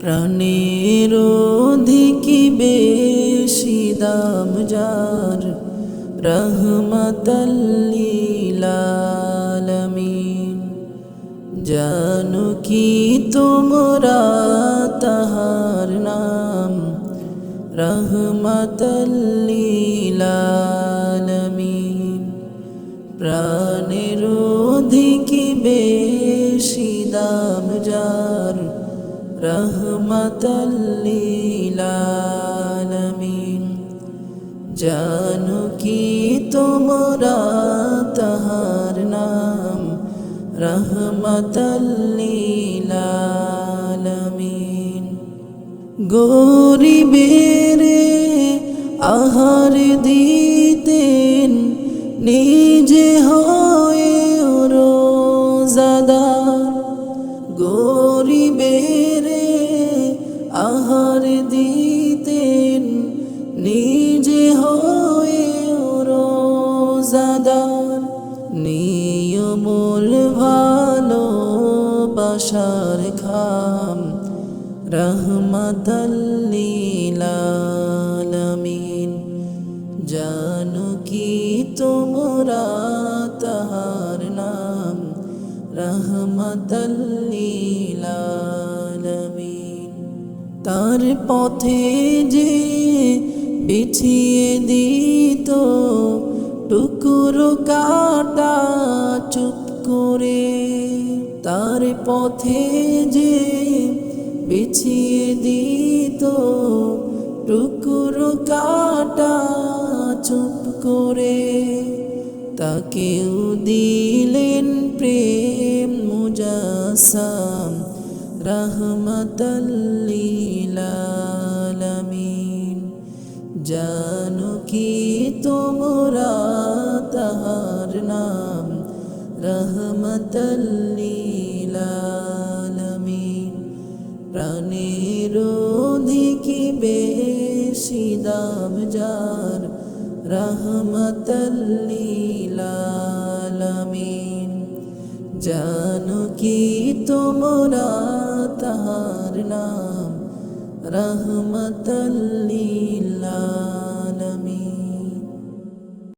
প্রাণের অধিকি বেশি দাম যার, রহমাতাল লিল আলামিন। জানো কি তোমরা তাহার নাম, রহমাতাল লিল আলামিন। প্রাণের অধিকি বেশি দাম যার, রহমাতাল লিল আলামিন। জানো কি তোমরা তাহার নাম, রহমাতাল লিল আলামিন। গরিবেরে আহার দিতেন, নিজে হয়ে রোজাদার। গরিবেরে আহার দিতেন, নিজে হয়ে রোজাদার। নিয়মুল ভালোবাসার খাম, রহমাতাল লিল আলামিন। জানো কি তোমরা তাহার নাম, রহমাতাল লিল আলামিন। তার পথে যে বিছিয়ে দিত টুকরো কাটা চুপ করে, তার পথে যে বিছিয়ে দিত টুকরো কাটা চুপ করে, তাকেও দিলেন প্রেম মুজাসাম, রহমাতাল লিল আলামিন। জানো কি তোমরা তাহার নাম, রহমাতাল লিল আলামিন। প্রাণের অধিকি বেশি দাম যার, রহমাতাল লিল আলামিন। জানো কি তোমরা তাহার নাম, রহমাতাল লিল আলামিন।